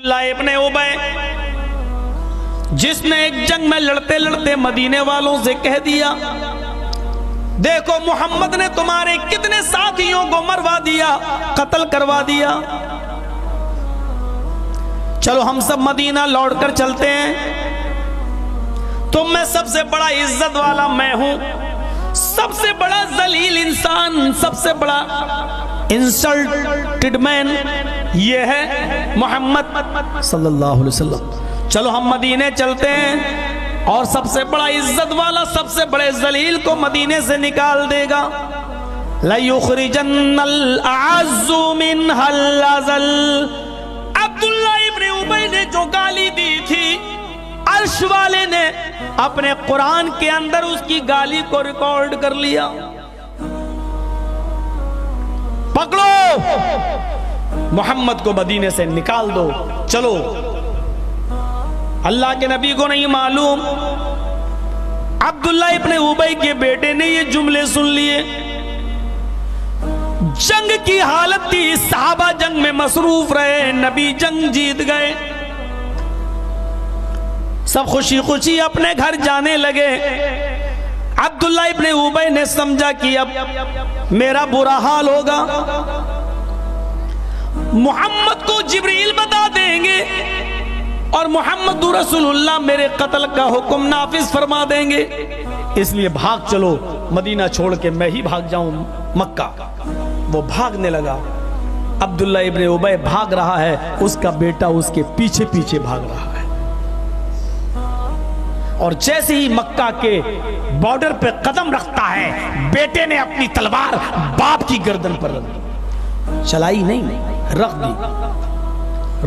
اللہ ابن ابی جس نے ایک جنگ میں لڑتے لڑتے مدینے والوں سے کہہ دیا دیکھو محمد نے تمہارے کتنے ساتھیوں کو مروا دیا، قتل کروا دیا، چلو ہم سب مدینہ لوٹ کر چلتے ہیں، تم میں سب سے بڑا عزت والا میں ہوں، سب سے بڑا ذلیل انسان، سب سے بڑا انسلٹڈ مین یہ ہے محمد صلی اللہ علیہ وسلم، چلو ہم مدینے چلتے ہیں اور سب سے بڑا عزت والا سب سے بڑے ذلیل کو مدینے سے نکال دے گا، لَيُخْرِجَنَّ الْأَعَزُّ مِنْهَا الْأَذَلَّ۔ عبداللہ ابن ابی نے جو گالی دی تھی، عرش والے نے اپنے قرآن کے اندر اس کی گالی کو ریکارڈ کر لیا، پکڑو محمد کو مدینے سے نکال دو، چلو۔ اللہ کے نبی کو نہیں معلوم عبداللہ ابن ابی کے بیٹے نے یہ جملے سن لیے، جنگ کی حالت تھی، صحابہ جنگ میں مصروف رہے، نبی جنگ جیت گئے، سب خوشی خوشی اپنے گھر جانے لگے۔ عبداللہ ابن ابی نے سمجھا کہ اب میرا برا حال ہوگا، محمد کو جبریل بتا دیں گے اور محمد رسول اللہ میرے قتل کا حکم نافذ فرما دیں گے، اس لیے بھاگ چلو مدینہ چھوڑ کے میں ہی بھاگ جاؤں مکہ۔ وہ بھاگنے لگا، عبداللہ ابن ابی بھاگ رہا ہے، اس کا بیٹا اس کے پیچھے پیچھے بھاگ رہا ہے، اور جیسے ہی مکہ کے بارڈر پہ قدم رکھتا ہے بیٹے نے اپنی تلوار باپ کی گردن پر رکھ دی، چلائی نہیں، رکھ دی۔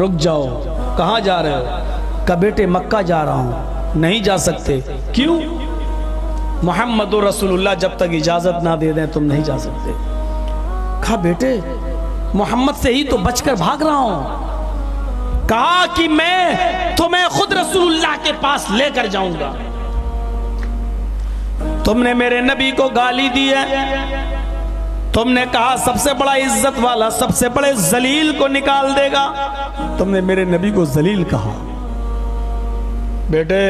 رک جاؤ، کہاں جا رہے ہو؟ کہا بیٹے مکہ جا رہا ہوں۔ نہیں جا سکتے، کیوں؟ محمد رسول اللہ جب تک اجازت نہ دے دیں تم نہیں جا سکتے۔ کہا بیٹے محمد سے ہی تو بچ کر بھاگ رہا ہوں، کہا کہ میں تمہیں خود رسول اللہ کے پاس لے کر جاؤں گا، تم نے میرے نبی کو گالی دی ہے، تم نے کہا سب سے بڑا عزت والا سب سے بڑے ذلیل کو نکال دے گا، تم نے میرے نبی کو ذلیل کہا، بیٹے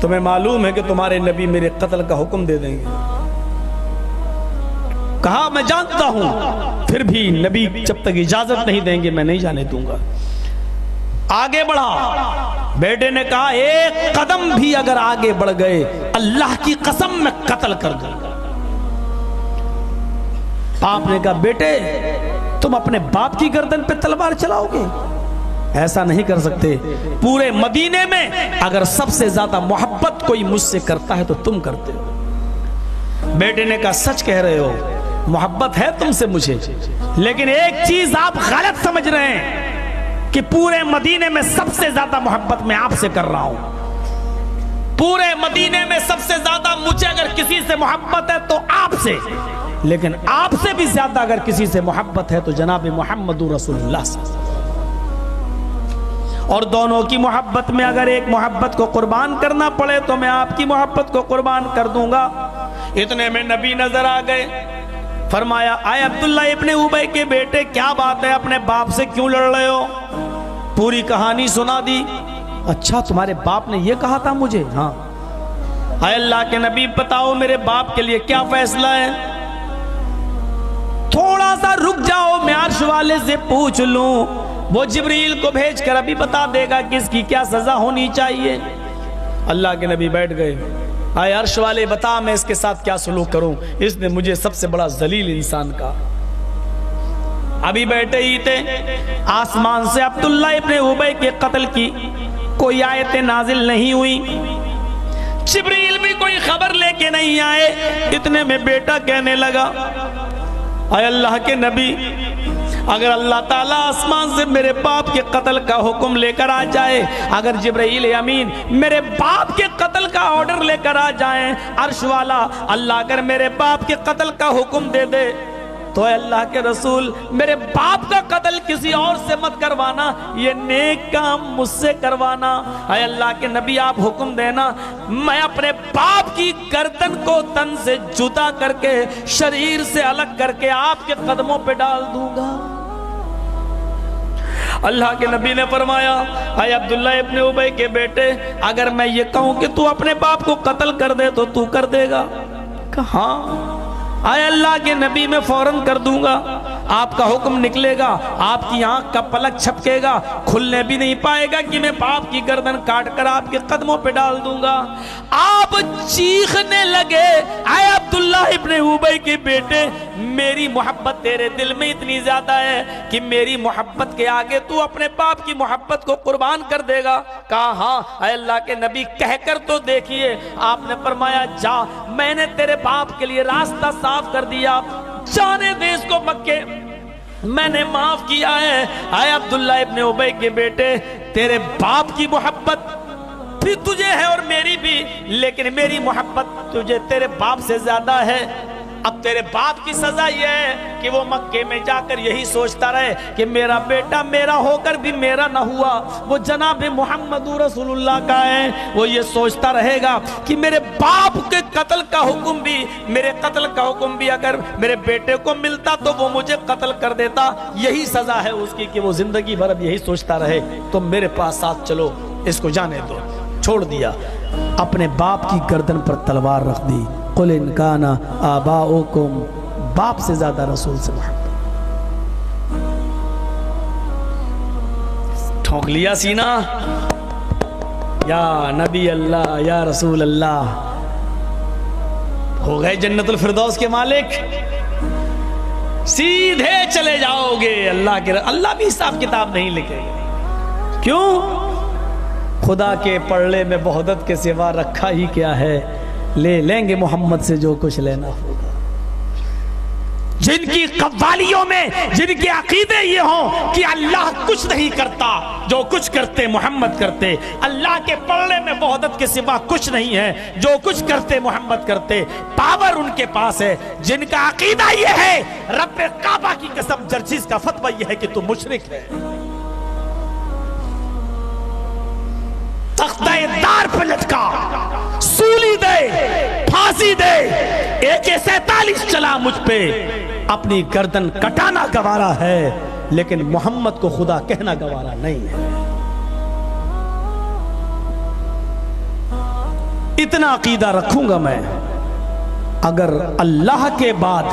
تمہیں معلوم ہے کہ تمہارے نبی میرے قتل کا حکم دے دیں گے؟ کہا میں جانتا ہوں، پھر بھی نبی جب تک اجازت نہیں دیں گے میں نہیں جانے دوں گا۔ آگے بڑھا، بیٹے نے کہا ایک قدم بھی اگر آگے بڑھ گئے اللہ کی قسم میں قتل کر دوں گا۔ باپ نے کہا بیٹے تم اپنے باپ کی گردن پہ تلوار چلاؤ گے؟ ایسا نہیں کر سکتے، پورے مدینے میں اگر سب سے زیادہ محبت کوئی مجھ سے کرتا ہے تو تم کرتے ہو۔ بیٹے نے کہا سچ کہہ رہے ہو، محبت ہے تم سے مجھے، لیکن ایک چیز آپ غلط سمجھ رہے ہیں کہ پورے مدینے میں سب سے زیادہ محبت میں آپ سے کر رہا ہوں، پورے مدینے میں سب سے زیادہ مجھے اگر کسی سے محبت ہے تو آپ سے، لیکن آپ سے بھی زیادہ اگر کسی سے محبت ہے تو جناب محمد رسول اللہ سے، اور دونوں کی محبت میں اگر ایک محبت کو قربان کرنا پڑے تو میں آپ کی محبت کو قربان کر دوں گا۔ اتنے میں نبی نظر آ گئے، فرمایا آئے عبداللہ ابن ابی کے بیٹے کیا بات ہے، اپنے باپ سے کیوں لڑ رہے ہو؟ پوری کہانی سنا دی۔ اچھا تمہارے باپ نے یہ کہا تھا مجھے؟ ہاں۔ اے اللہ کے نبی بتاؤ میرے باپ کے لیے کیا فیصلہ ہے؟ تھوڑا سا رک جاؤ میں عرش والے سے پوچھ لوں، وہ جبریل کو بھیج کر ابھی بتا دے گا کہ اس کی کیا سزا ہونی چاہیے۔ اللہ کے نبی بیٹھ گئے، اے عرش والے بتا میں اس کے ساتھ کیا سلوک کروں، اس نے مجھے سب سے بڑا ذلیل انسان کہا۔ ابھی بیٹھے ہی تھے، آسمان سے عبداللہ ابن ابی کے قتل کی کوئی آیت نازل نہیں ہوئی، جبریل بھی کوئی خبر لے کے نہیں آئے۔ اتنے میں بیٹا کہنے لگا اے اللہ کے نبی اگر اللہ تعالیٰ آسمان سے میرے باپ کے قتل کا حکم لے کر آ جائے، اگر جبرائیل امین میرے باپ کے قتل کا آرڈر لے کر آ جائیں، عرش والا اللہ اگر میرے باپ کے قتل کا حکم دے دے تو اے اللہ کے رسول میرے باپ کا قتل کسی اور سے مت کروانا، یہ نیک کام مجھ سے کروانا۔ اے اللہ کے نبی آپ حکم دینا، میں اپنے باپ کی گردن کو تن سے جدا کر کے شریر سے الگ کر کے آپ کے قدموں پہ ڈال دوں گا۔ اللہ کے نبی نے فرمایا اے عبداللہ ابن ابی کے بیٹے اگر میں یہ کہوں کہ تو اپنے باپ کو قتل کر دے تو تو کر دے گا؟ کہا اے اللہ کے نبی میں فوراً کر دوں گا، آپ کا حکم نکلے گا، آپ کی آنکھ کا پلک چھپکے گا، کھلنے بھی نہیں پائے گا کہ میں باپ کی گردن کاٹ کر آپ کے قدموں پہ ڈال دوں گا۔ آپ چیخنے لگے اے عبداللہ ابن ابی کے بیٹے میری محبت تیرے دل میں اتنی زیادہ ہے کہ میری محبت کے آگے تو اپنے باپ کی محبت کو قربان کر دے گا؟ کہا ہاں اے اللہ کے نبی کہہ کر تو دیکھیے۔ آپ نے فرمایا جا، میں نے تیرے باپ کے لیے راستہ صاف کر دیا، جانے دے اس کو مکے، میں نے معاف کیا ہے۔ اے عبداللہ ابن ابی کے بیٹے تیرے باپ کی محبت بھی تجھے ہے اور میری بھی، لیکن میری محبت تجھے تیرے باپ سے زیادہ ہے۔ اب تیرے باپ کی سزا یہ ہے کہ وہ مکے میں جا کر یہی سوچتا رہے کہ میرا بیٹا میرا ہو کر بھی میرا نہ ہوا، وہ جناب محمد رسول اللہ کا ہے، وہ یہ سوچتا رہے گا کہ میرے باپ کے قتل کا حکم بھی، میرے قتل کا حکم بھی اگر میرے بیٹے کو ملتا تو وہ مجھے قتل کر دیتا۔ یہی سزا ہے اس کی کہ وہ زندگی بھر اب یہی سوچتا رہے۔ تو میرے پاس ساتھ چلو، اس کو جانے دو۔ چھوڑ دیا، اپنے باپ کی گردن پر تلوار رکھ دی۔ قل ان کان آباؤکم، باپ سے زیادہ رسول سے محبت۔ ٹھونک لیا سینہ، یا نبی اللہ یا رسول اللہ، ہو گئے جنت الفردوس کے مالک، سیدھے چلے جاؤ گے اللہ کے۔ اللہ بھی حساب کتاب نہیں لکھے گا، کیوں؟ خدا کے پڑھلے میں بہدت کے سوا رکھا ہی کیا ہے، لے لیں گے محمد سے جو کچھ لینا ہوگا۔ جن کی قوالیوں میں جن کے عقیدے یہ ہوں کہ اللہ کچھ نہیں کرتا، جو کچھ کرتے محمد کرتے، اللہ کے پڑھلے میں بہدت کے سوا کچھ نہیں ہے، جو کچھ کرتے محمد کرتے، پاور ان کے پاس ہے۔ جن کا عقیدہ یہ ہے، رب کعبہ کی قسم جرجیز کا فتویٰ یہ ہے کہ تو مشرک ہے، تختہ دار پہ لٹکا، سولی دے، پھانسی دے، AK-47 چلا مجھ پہ، اپنی گردن کٹانا گوارا ہے لیکن محمد کو خدا کہنا گوارا نہیں ہے۔ اتنا عقیدہ رکھوں گا میں، اگر اللہ کے بعد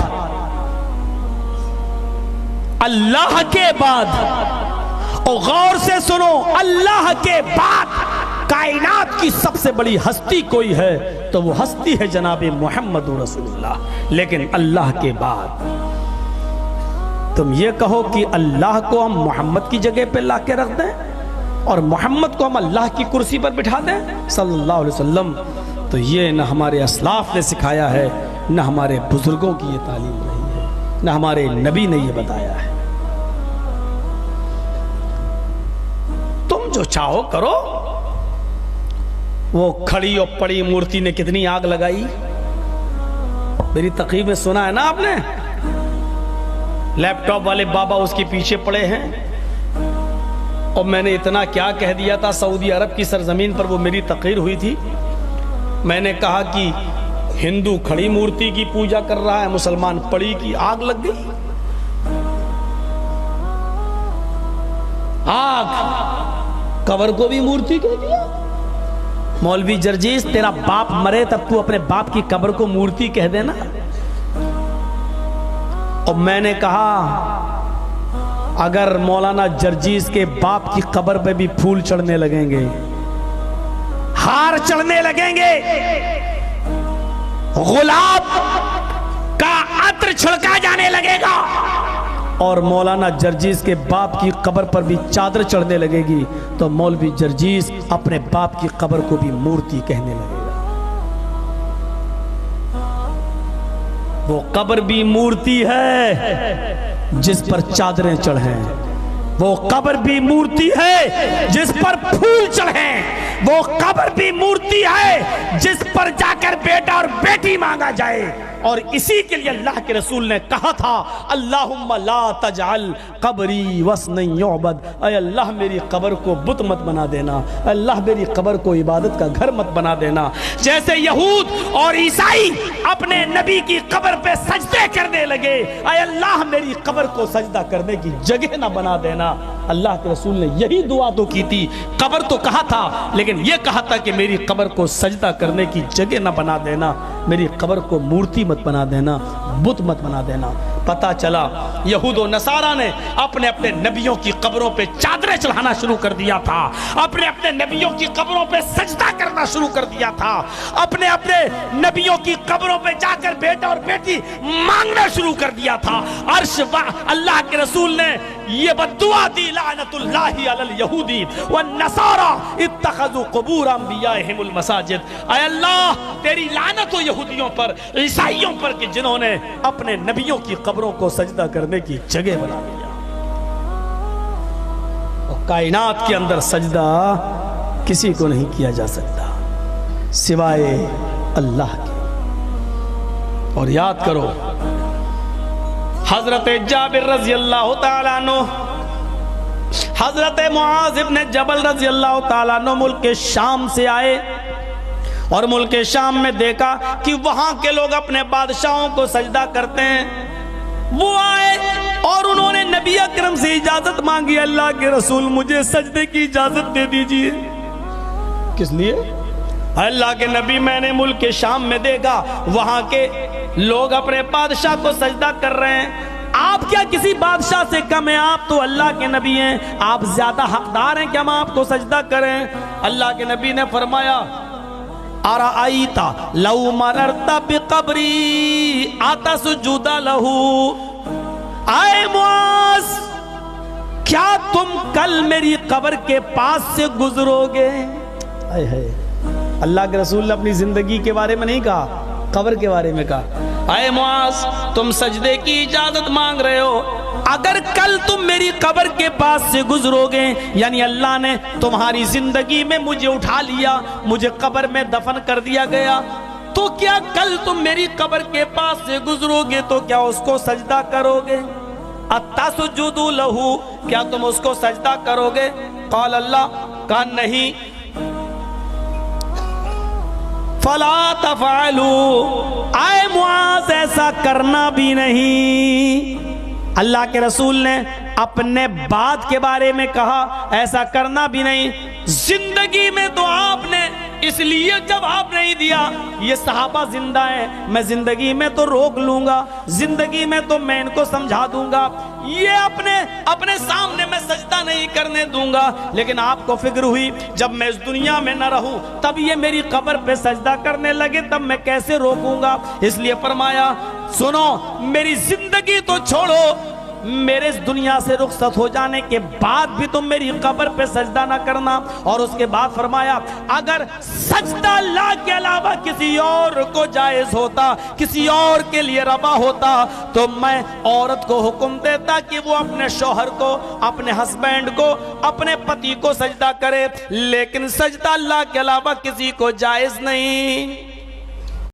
اور غور سے سنو، اللہ کے بعد کائنات کی سب سے بڑی ہستی کوئی ہے تو وہ ہستی ہے جناب محمد رسول اللہ۔ لیکن اللہ کے بعد تم یہ کہو کہ اللہ کو ہم محمد کی جگہ پہ لا کے رکھ دیں اور محمد کو ہم اللہ کی کرسی پر بٹھا دیں صلی اللہ علیہ وسلم، تو یہ نہ ہمارے اسلاف نے سکھایا ہے، نہ ہمارے بزرگوں کی یہ تعلیم رہی ہے، نہ ہمارے نبی نے یہ بتایا ہے۔ تم جو چاہو کرو۔ وہ کھڑی اور پڑی مورتی نے کتنی آگ لگائی، میری تقریب میں سنا ہے نا آپ نے، لیپ ٹاپ والے بابا اس کے پیچھے پڑے ہیں، اور میں نے اتنا کیا کہہ دیا تھا۔ سعودی عرب کی سرزمین پر وہ میری تقریر ہوئی تھی، میں نے کہا کہ ہندو کھڑی مورتی کی پوجا کر رہا ہے، مسلمان پڑی کی، آگ لگ گئی۔ آگ، قبر کو بھی مورتی کہہ دیا۔ مولوی جرجیز تیرا باپ مرے تب تو اپنے باپ کی قبر کو مورتی کہہ دینا۔ اور میں نے کہا اگر مولانا جرجیز کے باپ کی قبر پہ بھی پھول چڑھنے لگیں گے، ہار چڑھنے لگیں گے، گلاب کا عطر چھڑکا جانے لگے گا، اور مولانا جرجیز کے باپ کی قبر پر بھی چادر چڑھنے لگے گی، تو مولوی جرجیز اپنے باپ کی قبر کو بھی مورتی کہنے لگے گا۔ وہ قبر بھی مورتی ہے جس پر چادریں چڑھیں، وہ قبر بھی مورتی ہے جس پر پھول چڑھیں، وہ قبر بھی مورتی ہے جس پر جا کر بیٹا اور بیٹی مانگا جائے۔ اور اسی کے لیے اللہ کے رسول نے کہا تھا اللہم لا تجعل قبری وثنا یعبد، اے اللہ میری قبر کو بت مت بنا دینا، اللہ میری قبر کو عبادت کا گھر مت بنا دینا۔ جیسے یہود اور عیسائی اپنے نبی کی قبر پہ سجدے کرنے لگے، اے اللہ میری قبر کو سجدہ کرنے کی جگہ نہ بنا دینا۔ دینا. اللہ کے رسول نے یہی دعا تو کی تھی. قبر تو کہا تھا لیکن یہ کہا تھا کہ میری قبر کو سجدہ کرنے کی جگہ نہ بنا دینا, میری قبر کو مورتی مت بنا دینا, بت مت بنا دینا. پتہ چلا یہود و نصارہ نے اپنے اپنے نبیوں کی قبروں پہ چادریں چڑھانا شروع کر دیا تھا, اپنے اپنے نبیوں کی قبروں پہ سجدہ کرنا شروع کر دیا تھا, اپنے اپنے نبیوں کی قبروں پہ جا کر بیٹا اور بیٹی مانگنا شروع کر دیا تھا. عرش اللہ کے رسول نے یہ بددعا دی, لعنت اللہ علی الیہودی والنصارى اتخذوا قبور انبیائہم المساجد. اے اللہ تیری لعنت ہو یہودیوں پر, عیسائیوں پر کہ جنہوں نے اپنے نبیوں کی قبروں کو سجدہ کرنے کی جگہ بنا دیا. اور کائنات کے اندر سجدہ کسی کو نہیں کیا جا سکتا سوائے اللہ کے. اور یاد کرو حضرت جابر رضی اللہ تعالیٰ عنہ, حضرت معاذ ابن جبل رضی اللہ تعالیٰ عنہ ملک شام سے آئے اور ملک شام میں دیکھا کہ وہاں کے لوگ اپنے بادشاہوں کو سجدہ کرتے ہیں. وہ آئے اور انہوں نے نبی اکرم سے اجازت مانگی, اللہ کے رسول مجھے سجدے کی اجازت دے دیجئے. کس لیے؟ اللہ کے نبی میں نے ملک شام میں دیکھا وہاں کے لوگ اپنے بادشاہ کو سجدہ کر رہے ہیں. آپ کیا کسی بادشاہ سے کم ہیں؟ آپ تو اللہ کے نبی ہیں, آپ زیادہ حقدار ہیں کہ ہم آپ کو سجدہ کریں. اللہ کے نبی نے فرمایا ارأیت لو مررت بقبری اتسجد لہ. اے معاذ کیا تم کل میری قبر کے پاس سے گزرو گے؟ اللہ کے رسول نے اپنی زندگی کے بارے میں نہیں کہا, قبر کے بارے میں کہا. اے معاذ تم سجدے کی اجازت مانگ رہے ہو, اگر کل تم میری قبر کے پاس سے گزرو گے, یعنی اللہ نے تمہاری زندگی میں مجھے اٹھا لیا, مجھے قبر میں دفن کر دیا گیا, تو کیا کل تم میری قبر کے پاس سے گزرو گے تو کیا اس کو سجدہ کرو گے؟ اتسجد لہ, کیا تم اس کو سجدہ کرو گے؟ قال اللہ, کہا نہیں. فلا تفعلوا, اے معاذ ایسا کرنا بھی نہیں. اللہ کے رسول نے اپنے بات کے بارے میں کہا ایسا کرنا بھی نہیں. زندگی میں تو آپ نے اس لیے جواب نہیں دیا, یہ صحابہ زندہ ہیں, میں زندگی میں تو روک لوں گا, زندگی میں تو میں ان کو سمجھا دوں گا, یہ اپنے سامنے میں سجدہ نہیں کرنے دوں گا. لیکن آپ کو فکر ہوئی جب میں اس دنیا میں نہ رہوں تب یہ میری قبر پہ سجدہ کرنے لگے, تب میں کیسے روکوں گا؟ اس لیے فرمایا سنو میری زندگی تو چھوڑو, میرے اس دنیا سے رخصت ہو جانے کے بعد بھی تم میری قبر پہ سجدہ نہ کرنا. اور اس کے بعد فرمایا اگر سجدہ اللہ کے علاوہ کسی اور کو جائز ہوتا, کسی اور کے لیے روا ہوتا, تو میں عورت کو حکم دیتا کہ وہ اپنے شوہر کو, اپنے ہسبینڈ کو, اپنے پتی کو سجدہ کرے, لیکن سجدہ اللہ کے علاوہ کسی کو جائز نہیں.